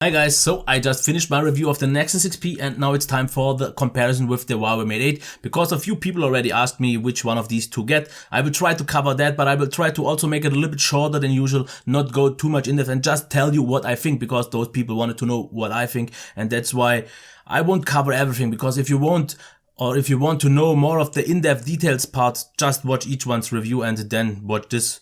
Hi guys, so I just finished my review of the Nexus 6P and now it's time for the comparison with the Huawei Mate 8 because a few people already asked me which one of these to get. I will try to cover that, but I will try to also make it a little bit shorter than usual, not go too much in depth and just tell you what I think because those people wanted to know what I think, and that's why I won't cover everything, because if you want to know more of the in-depth details part, just watch each one's review and then watch this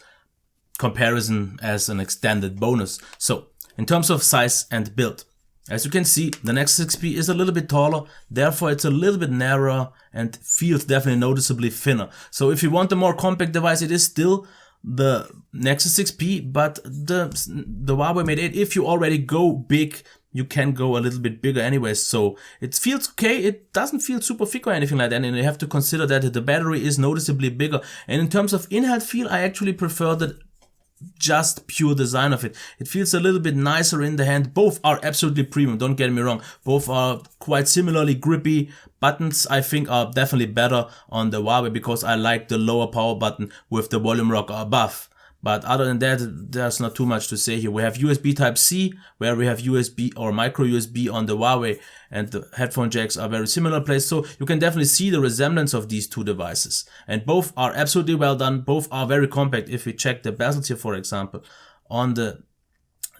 comparison as an extended bonus. So, in terms of size and build, as you can see, the Nexus 6P is a little bit taller, therefore it's a little bit narrower and feels definitely noticeably thinner. So if you want a more compact device, it is still the Nexus 6P, but the Huawei Mate 8, if you already go big, you can go a little bit bigger anyways. So it feels okay, it doesn't feel super thick or anything like that, and you have to consider that the battery is noticeably bigger. And in terms of in-hand feel, I actually prefer the just pure design of it. It feels a little bit nicer in the hand. Both are absolutely premium, don't get me wrong. Both are quite similarly grippy. Buttons I think are definitely better on the Huawei because I like the lower power button with the volume rocker above. But other than that, there's not too much to say here. We have USB Type-C, where we have USB or micro USB on the Huawei, and the headphone jacks are very similar placed. So you can definitely see the resemblance of these two devices. And both are absolutely well done. Both are very compact. If we check the bezels here, for example, on the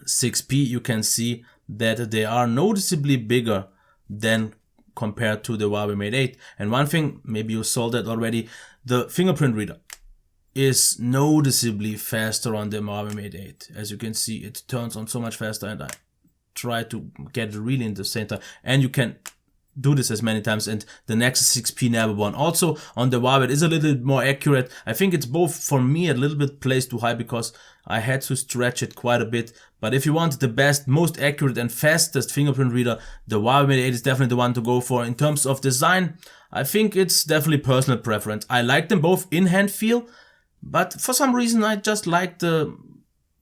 6P, you can see that they are noticeably bigger than compared to the Huawei Mate 8. And one thing, maybe you saw that already, the fingerprint reader is noticeably faster on the Huawei Mate 8. As you can see, it turns on so much faster, and I try to get it really in the same time. And you can do this as many times, and the Nexus 6P never won. Also, on the Huawei, it is a little bit more accurate. I think it's both, for me, a little bit placed too high because I had to stretch it quite a bit. But if you want the best, most accurate and fastest fingerprint reader, the Huawei Mate 8 is definitely the one to go for. In terms of design, I think it's definitely personal preference. I like them both in-hand feel, but for some reason I just like the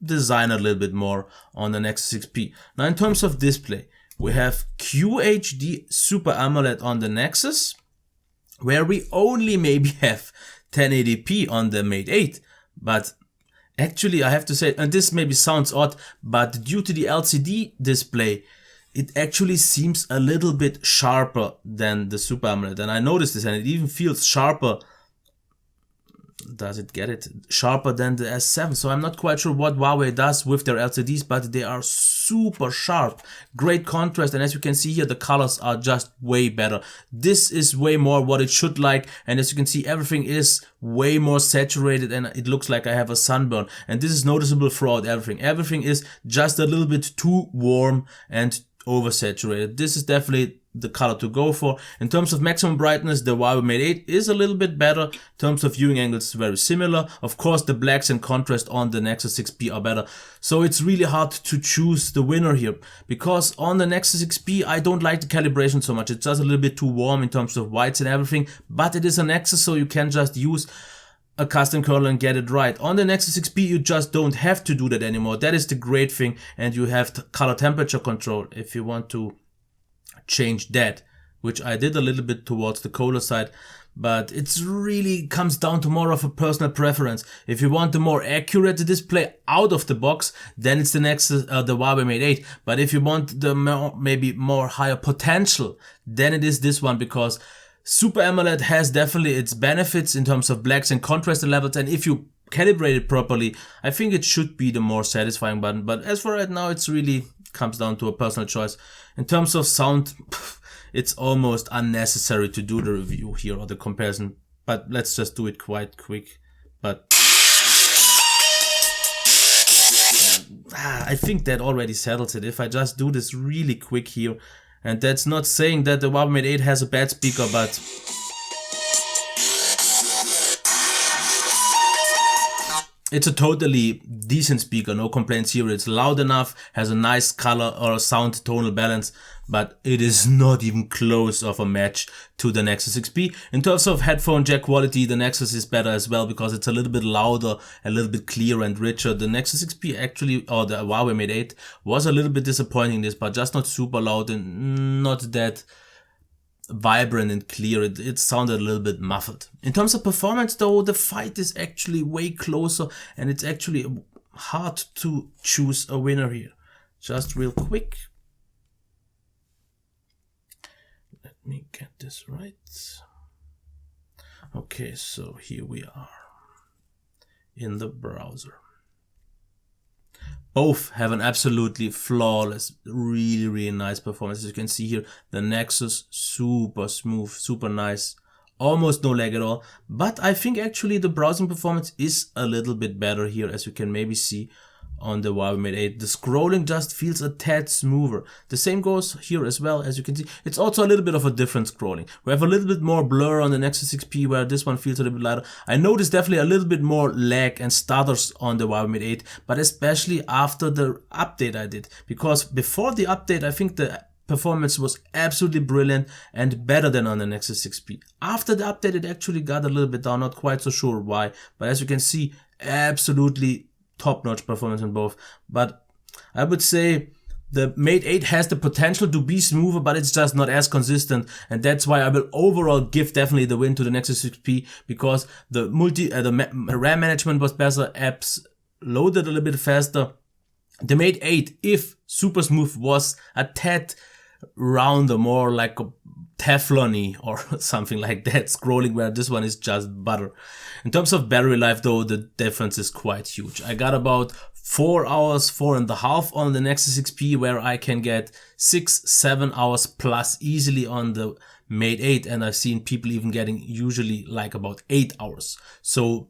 design a little bit more on the Nexus 6P. Now in terms of display, we have QHD Super AMOLED on the Nexus, where we only maybe have 1080p on the Mate 8. But actually I have to say, and this maybe sounds odd, but due to the LCD display, it actually seems a little bit sharper than the Super AMOLED. And I noticed this, and it even feels sharper. Does it get it? Sharper than the S7. So I'm not quite sure what Huawei does with their LCDs, but they are super sharp. Great contrast, and as you can see here, the colors are just way better. This is way more what it should like, and as you can see, everything is way more saturated and it looks like I have a sunburn. And this is noticeable throughout everything. Everything is just a little bit too warm and oversaturated. This is definitely the color to go for. In terms of maximum brightness, the Huawei Mate 8 is a little bit better. In terms of viewing angles, very similar. Of course, the blacks and contrast on the Nexus 6P are better. So it's really hard to choose the winner here, because on the Nexus 6P, I don't like the calibration so much. It's just a little bit too warm in terms of whites and everything, but it is a Nexus, so you can just use a custom kernel and get it right. On the Nexus 6P, you just don't have to do that anymore. That is the great thing, and you have color temperature control if you want to change that, which I did a little bit towards the colder side, but it's really comes down to more of a personal preference. If you want the more accurate display out of the box, then it's the Nexus, the Huawei Mate 8. But if you want the maybe more higher potential, then it is this one, because Super AMOLED has definitely its benefits in terms of blacks and contrast levels, and if you calibrate it properly, I think it should be the more satisfying button. But as for right now, it's really comes down to a personal choice. In terms of sound, it's almost unnecessary to do the review here or the comparison, but let's just do it quite quick. But I think that already settles it. If I just do this really quick here, and that's not saying that the Huawei Mate 8 has a bad speaker, but it's a totally decent speaker, no complaints here. It's loud enough, has a nice color or sound tonal balance, but it is not even close of a match to the Nexus 6P. In terms of headphone jack quality, the Nexus is better as well because it's a little bit louder, a little bit clearer and richer. The Nexus 6P actually, or the Huawei Mate 8, was a little bit disappointing in this, but just not super loud and not that vibrant and clear. It sounded a little bit muffled. In terms of performance though, the fight is actually way closer, and it's actually hard to choose a winner here. Just real quick, me get this right. Okay, so here we are in the browser. Both have an absolutely flawless, really nice performance. As you can see here, the Nexus, super smooth, super nice, almost no lag at all. But I think actually the browsing performance is a little bit better here, as you can maybe see on the Huawei Mate 8. The scrolling just feels a tad smoother. The same goes here as well. As you can see, it's also a little bit of a different scrolling. We have a little bit more blur on the Nexus 6P, where this one feels a little bit lighter. I noticed definitely a little bit more lag and stutters on the Huawei Mate 8, but especially after the update I did. Because before the update, I think the performance was absolutely brilliant and better than on the Nexus 6P. After the update, it actually got a little bit down, not quite so sure why, but as you can see, absolutely top-notch performance on both. But I would say the Mate 8 has the potential to be smoother, but it's just not as consistent, and that's why I will overall give definitely the win to the Nexus 6P, because the RAM management was better, apps loaded a little bit faster. The Mate 8, if super smooth, was a tad rounder, more like a Teflon-y or something like that scrolling, where this one is just butter. In terms of battery life though, the difference is quite huge. I got about 4 hours, 4.5 on the Nexus 6P, where I can get 6-7 hours plus easily on the Mate 8, and I've seen people even getting usually like about 8 hours. So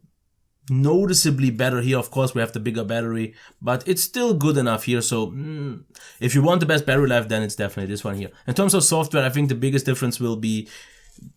noticeably better here. Of course, we have the bigger battery, but it's still good enough here. So if you want the best battery life, then it's definitely this one here. In terms of software, I think the biggest difference will be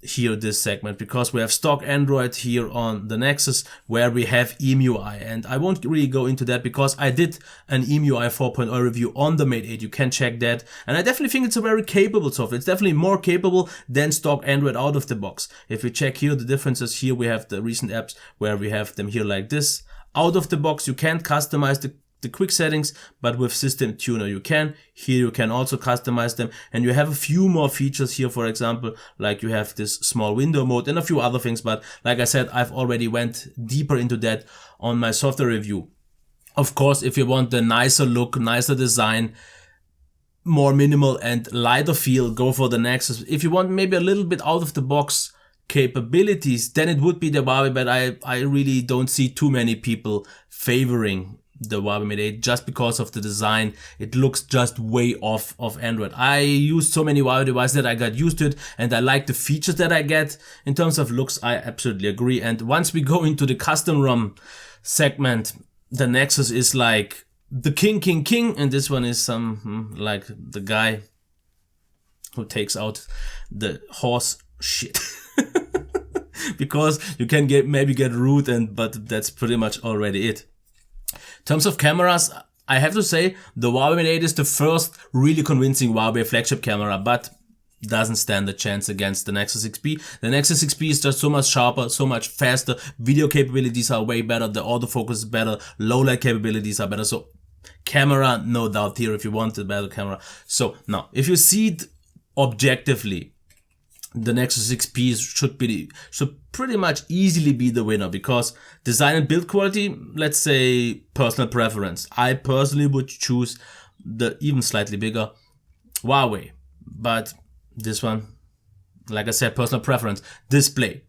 here, this segment, because we have stock Android here on the Nexus, where we have EMUI, and I won't really go into that because I did an EMUI 4.0 review on the Mate 8. You can check that, and I definitely think it's a very capable software. It's definitely more capable than stock Android out of the box. If we check here the differences, here we have the recent apps where we have them here like this. Out of the box, you can't customize the quick settings, but with System Tuner you can. Here you can also customize them, and you have a few more features here, for example, like you have this small window mode and a few other things, but like I said, I've already went deeper into that on my software review. Of course, if you want the nicer look, nicer design, more minimal and lighter feel, go for the Nexus. If you want maybe a little bit out of the box capabilities, then it would be the Huawei, but I really don't see too many people favoring the Huawei Mate 8 just because of the design. It looks just way off of Android. I used so many Huawei devices that I got used to it, and I like the features that I get. In terms of looks, I absolutely agree. And once we go into the custom ROM segment, the Nexus is like the king, and this one is some like the guy who takes out the horse shit. Because you can maybe get root, but that's pretty much already it. In terms of cameras, I have to say the Huawei Mate 8 is the first really convincing Huawei flagship camera, but doesn't stand a chance against the Nexus 6P. The Nexus 6P is just so much sharper, so much faster. Video capabilities are way better. The autofocus is better. Low light capabilities are better. So camera, no doubt here if you want a better camera. So now, if you see it objectively, the Nexus 6P should pretty much easily be the winner, because design and build quality, let's say personal preference. I personally would choose the even slightly bigger Huawei, but this one, like I said, personal preference. Display,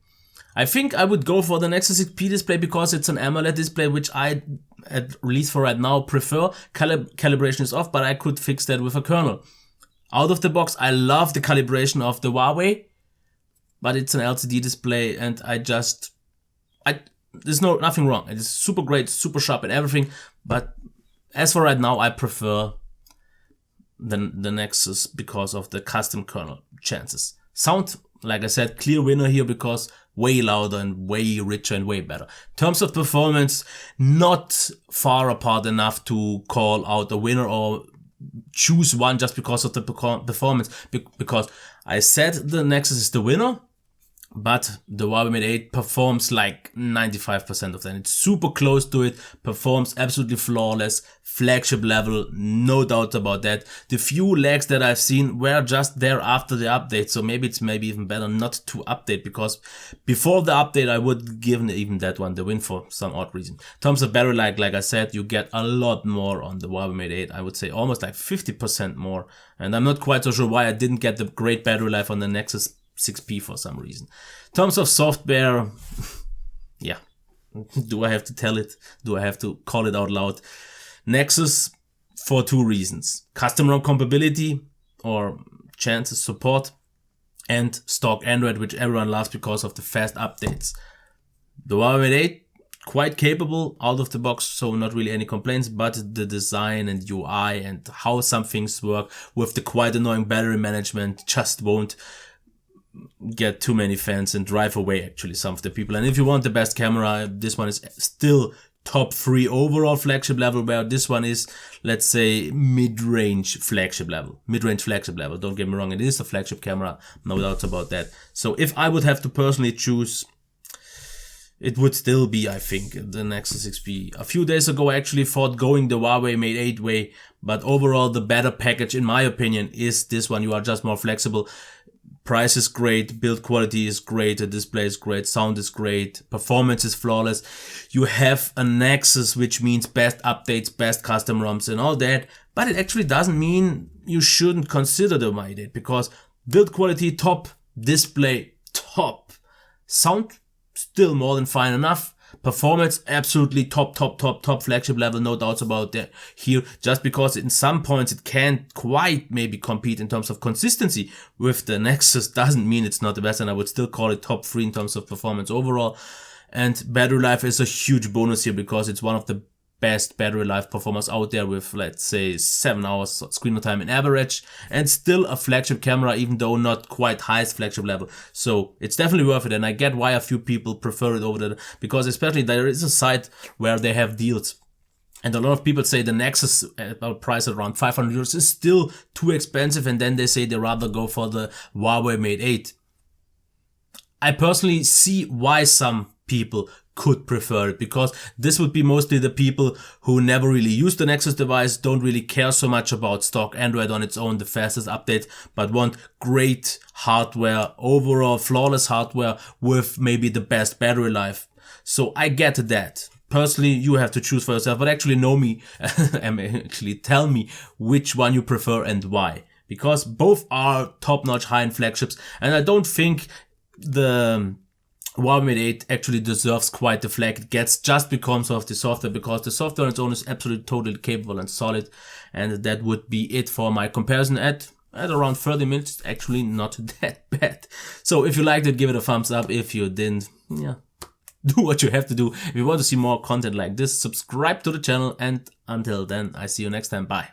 I think I would go for the Nexus 6P display because it's an AMOLED display, which I, at least for right now, prefer. Calibration is off, but I could fix that with a kernel. Out of the box, I love the calibration of the Huawei, but it's an LCD display, and there's nothing wrong. It is super great, super sharp and everything, but as for right now, I prefer the Nexus because of the custom kernel chances. Sound, like I said, clear winner here because way louder and way richer and way better. In terms of performance, not far apart enough to call out a winner or choose one just because of the performance, because I said the Nexus is the winner, but the Huawei Mate 8 performs like 95% of that. It's super close to it, performs absolutely flawless, flagship level, no doubt about that. The few lags that I've seen were just there after the update, so maybe it's even better not to update, because before the update I would give even that one the win for some odd reason. In terms of battery life, like I said, you get a lot more on the Huawei Mate 8, I would say almost like 50% more, and I'm not quite so sure why I didn't get the great battery life on the Nexus 6P for some reason. In terms of software, yeah, do I have to tell it? Do I have to call it out loud? Nexus, for two reasons: custom ROM compatibility or chances support, and stock Android, which everyone loves because of the fast updates. The Huawei Mate 8, quite capable out of the box, so not really any complaints, but the design and UI and how some things work with the quite annoying battery management just won't get too many fans and drive away actually some of the people. And if you want the best camera, this one is still top 3 overall flagship level, where this one is, let's say, mid-range flagship level. Don't get me wrong, it is a flagship camera, no doubt about that. So if I would have to personally choose, it would still be, I think, the Nexus 6P. A few days ago I actually thought going the Huawei Mate 8 way, but overall the better package in my opinion is this one. You are just more flexible. Price is great, build quality is great, the display is great, sound is great, performance is flawless. You have a Nexus, which means best updates, best custom ROMs and all that, but it actually doesn't mean you shouldn't consider the Mate 8, because build quality top, display top, sound still more than fine enough, performance absolutely top flagship level, no doubts about that here. Just because in some points it can't quite maybe compete in terms of consistency with the Nexus doesn't mean it's not the best, and I would still call it top 3 in terms of performance overall. And battery life is a huge bonus here, because it's one of the best battery life performers out there with, let's say, 7 hours screen time in average, and still a flagship camera, even though not quite highest flagship level. So it's definitely worth it, and I get why a few people prefer it over there, because especially there is a site where they have deals. And a lot of people say the Nexus at price around 500 euros is still too expensive, and then they say they rather go for the Huawei Mate 8. I personally see why some people could prefer it, because this would be mostly the people who never really use the Nexus device, don't really care so much about stock Android on its own, the fastest update, but want great hardware, overall flawless hardware with maybe the best battery life. So I get that. Personally, you have to choose for yourself, but actually know me and actually tell me which one you prefer and why, because both are top-notch high-end flagships, and I don't think the Huawei Mate 8 actually deserves quite the flag it gets just because of the software, because the software on its own is absolutely totally capable and solid. And that would be it for my comparison at around 30 minutes. Actually not that bad. So if you liked it, give it a thumbs up. If you didn't, yeah, do what you have to do. If you want to see more content like this, subscribe to the channel, and until then, I see you next time. Bye.